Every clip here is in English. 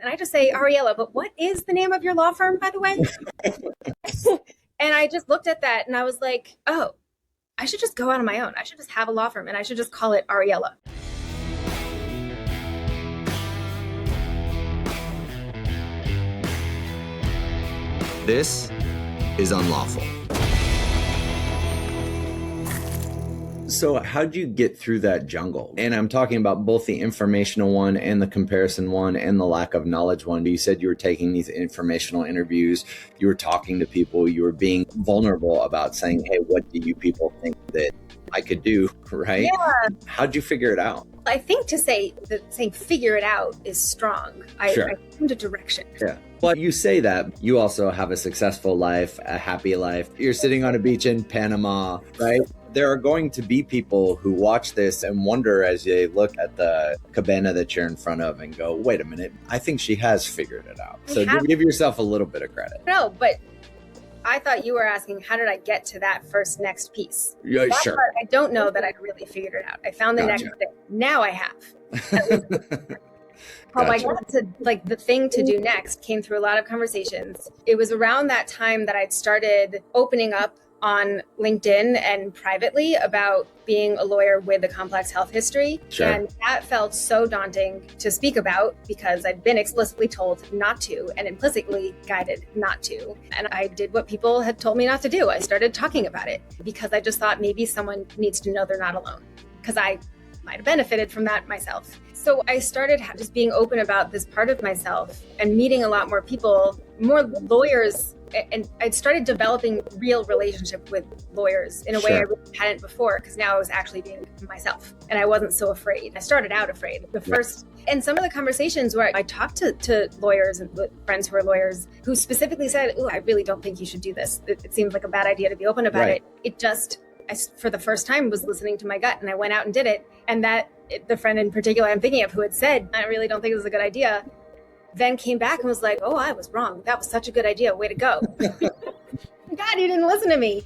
And I just say, Ariella, but what is the name of your law firm, by the way? And I just looked at that and I was like, oh, I should just go out on my own. I should just have a law firm and I should just call it Ariella. This is Unlawful. So how'd you get through that jungle? And I'm talking about both the informational one and the comparison one and the lack of knowledge one. You said you were taking these informational interviews, you were talking to people, you were being vulnerable about saying, hey, what do you people think that I could do, right? Yeah. How'd you figure it out? I think to say that saying figure it out is strong. I found a direction. Yeah. Well, you say that. You also have a successful life, a happy life. You're sitting on a beach in Panama, right? There are going to be people who watch this and wonder as they look at the cabana that you're in front of and go, wait a minute, I think she has figured it out. So give yourself a little bit of credit. No, but I thought you were asking, how did I get to that first next piece? Yeah, that sure. Part, I don't know that I'd really figured it out. I found the next thing. Now I have. How I got to the thing to do next came through a lot of conversations. It was around that time that I'd started opening up on LinkedIn and privately about being a lawyer with a complex health history. Sure. And that felt so daunting to speak about because I'd been explicitly told not to and implicitly guided not to. And I did what people had told me not to do. I started talking about it because I just thought maybe someone needs to know they're not alone, because I might have benefited from that myself. So I started just being open about this part of myself and meeting a lot more people, more lawyers. And I'd started developing real relationship with lawyers in a way I really hadn't before, because now I was actually being myself and I wasn't so afraid. I started out afraid. And some of the conversations where I talked to lawyers and friends who are lawyers who specifically said, oh, I really don't think you should do this. It seems like a bad idea to be open about it. I, for the first time, was listening to my gut and I went out and did it. And the friend in particular I'm thinking of who had said, I really don't think it was a good idea, then came back and was like, oh, I was wrong. That was such a good idea. Way to go. God, you didn't listen to me.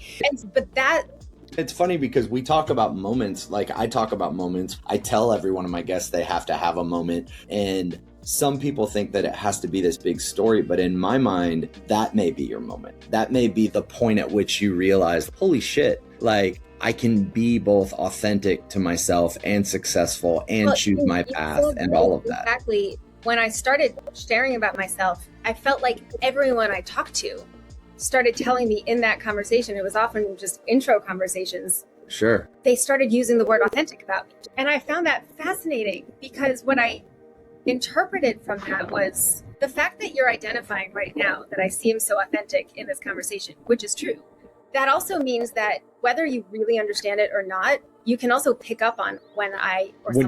It's funny because we talk about moments. Like I talk about moments. I tell every one of my guests they have to have a moment. And some people think that it has to be this big story. But in my mind, that may be your moment. That may be the point at which you realize, holy shit, like I can be both authentic to myself and successful and choose my path and all of that. Exactly. When I started sharing about myself, I felt like everyone I talked to started telling me in that conversation, it was often just intro conversations. Sure. They started using the word authentic about me. And I found that fascinating because what I interpreted from that was the fact that you're identifying right now that I seem so authentic in this conversation, which is true. That also means that whether you really understand it or not, you can also pick up on when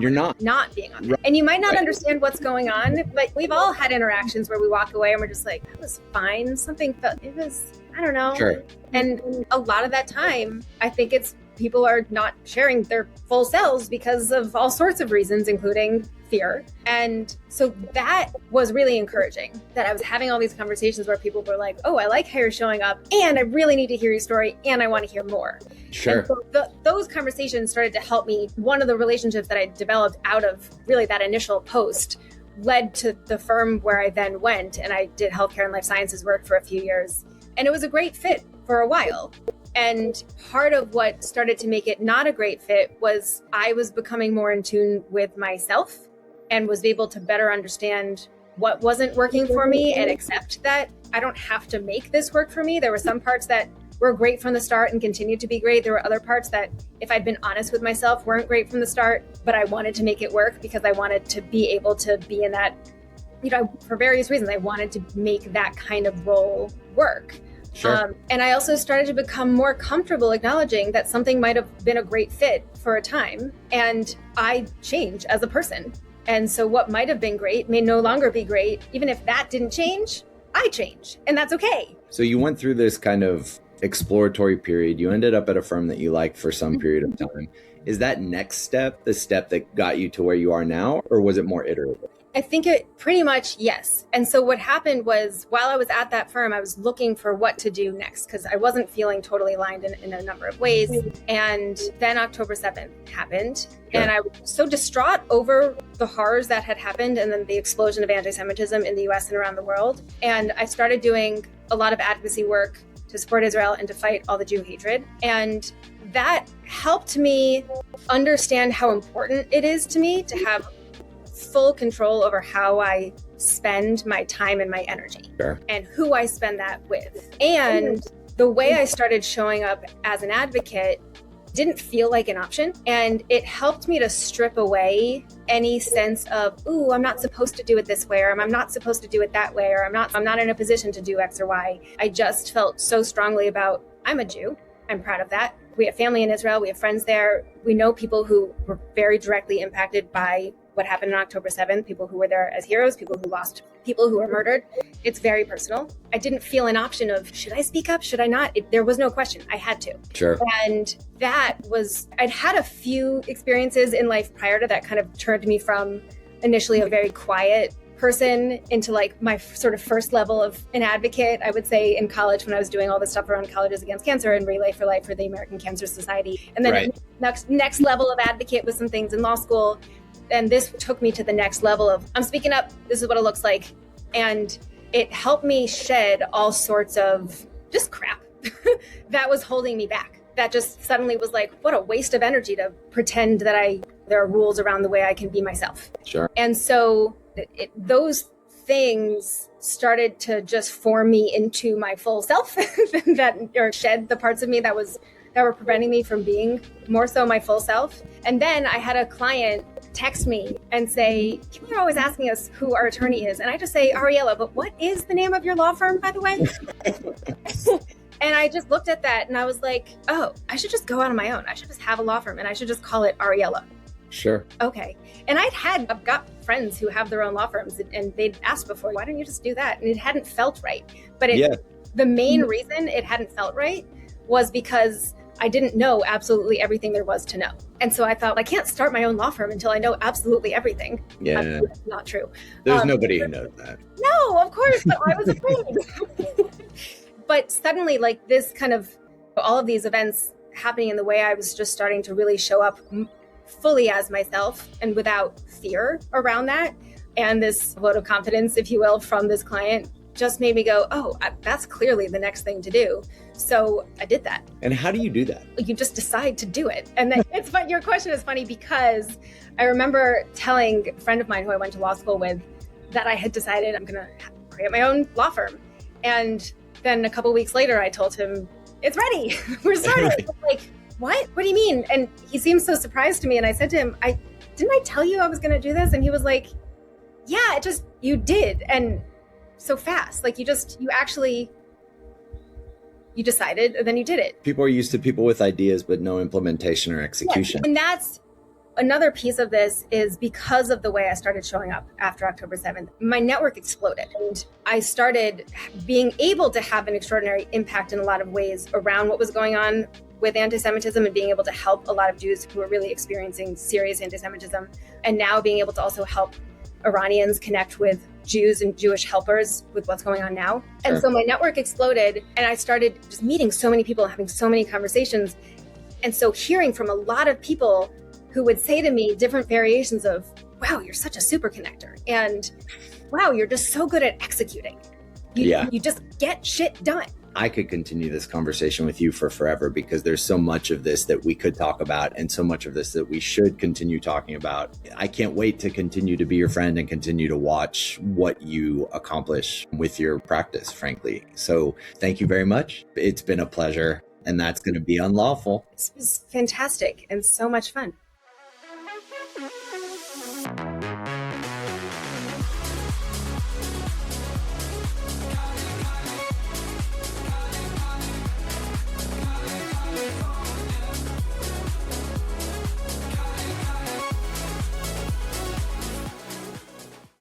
you're not being authentic. Right. And you might not understand what's going on, but we've all had interactions where we walk away and we're just like, that was fine. Something felt, I don't know. Sure. And a lot of that time, I think it's people are not sharing their full selves because of all sorts of reasons, including fear. And so that was really encouraging, that I was having all these conversations where people were like, oh, I like how you're showing up and I really need to hear your story and I want to hear more. Sure. And so those conversations started to help me. One of the relationships that I developed out of really that initial post led to the firm where I then went and I did healthcare and life sciences work for a few years. And it was a great fit for a while. And part of what started to make it not a great fit was I was becoming more in tune with myself and was able to better understand what wasn't working for me and accept that I don't have to make this work for me. There were some parts that were great from the start and continued to be great. There were other parts that, if I'd been honest with myself, weren't great from the start, but I wanted to make it work because I wanted to be able to be in that, for various reasons, I wanted to make that kind of role work. Sure. And I also started to become more comfortable acknowledging that something might have been a great fit for a time, and I change as a person. And so what might have been great may no longer be great. Even if that didn't change, I change, and that's okay. So you went through this kind of exploratory period. You ended up at a firm that you liked for some period of time. Is that next step the step that got you to where you are now, or was it more iterative? I think it pretty much, yes. And so what happened was while I was at that firm, I was looking for what to do next because I wasn't feeling totally aligned in a number of ways. And then October 7th happened. Sure. And I was so distraught over the horrors that had happened and then the explosion of anti-Semitism in the US and around the world. And I started doing a lot of advocacy work to support Israel and to fight all the Jew hatred. And that helped me understand how important it is to me to have full control over how I spend my time and my energy. Sure. And who I spend that with. And the way I started showing up as an advocate didn't feel like an option. And it helped me to strip away any sense of, ooh, I'm not supposed to do it this way, or I'm not supposed to do it that way, or I'm not in a position to do X or Y. I just felt so strongly about, I'm a Jew. I'm proud of that. We have family in Israel. We have friends there. We know people who were very directly impacted by what happened on October 7th, people who were there as heroes, people who lost, people who were murdered. It's very personal. I didn't feel an option of, should I speak up? Should I not? There was no question. I had to. Sure. And I'd had a few experiences in life prior to that kind of turned me from initially a very quiet person into like my sort of first level of an advocate, I would say, in college when I was doing all this stuff around Colleges Against Cancer and Relay for Life for the American Cancer Society. And then next level of advocate with some things in law school. And this took me to the next level of, I'm speaking up, this is what it looks like. And it helped me shed all sorts of just crap that was holding me back. That just suddenly was like, what a waste of energy to pretend that there are rules around the way I can be myself. Sure. And so those things started to just form me into my full self or shed the parts of me that were preventing me from being more so my full self. And then I had a client text me and say, people are always asking us who our attorney is. And I just say, Ariella, but what is the name of your law firm, by the way? And I just looked at that and I was like, oh, I should just go out on my own. I should just have a law firm and I should just call it Ariella. Sure. Okay. And I've got friends who have their own law firms and they'd asked before, why don't you just do that? And it hadn't felt right. But the main reason it hadn't felt right was because I didn't know absolutely everything there was to know. And so I thought, I can't start my own law firm until I know absolutely everything. Yeah. That's not true. There's nobody who knows that. No, of course, but I was afraid. But suddenly, like this kind of, all of these events happening in the way I was just starting to really show up fully as myself and without fear around that. And this vote of confidence, if you will, from this client just made me go, oh, that's clearly the next thing to do. So I did that. And how do you do that? You just decide to do it. And then it's fun. Your question is funny because I remember telling a friend of mine who I went to law school with that I had decided I'm going to create my own law firm. And then a couple of weeks later, I told him, it's ready. We're starting. Like, what? What do you mean? And he seemed so surprised to me. And I said to him, didn't I tell you I was going to do this? And he was like, yeah, you did. And so fast, like you decided and then you did it. People are used to people with ideas, but no implementation or execution. Yes. And that's another piece of this is because of the way I started showing up after October 7th, my network exploded. And I started being able to have an extraordinary impact in a lot of ways around what was going on with anti-Semitism and being able to help a lot of Jews who were really experiencing serious anti-Semitism. And now being able to also help Iranians connect with Jews and Jewish helpers with what's going on now. Sure. And so my network exploded and I started just meeting so many people, having so many conversations. And so hearing from a lot of people who would say to me different variations of, wow, you're such a superconnector. And wow, you're just so good at executing. You just get shit done. I could continue this conversation with you for forever because there's so much of this that we could talk about and so much of this that we should continue talking about. I can't wait to continue to be your friend and continue to watch what you accomplish with your practice, frankly. So thank you very much. It's been a pleasure. And that's going to be Unlawful. This was fantastic and so much fun.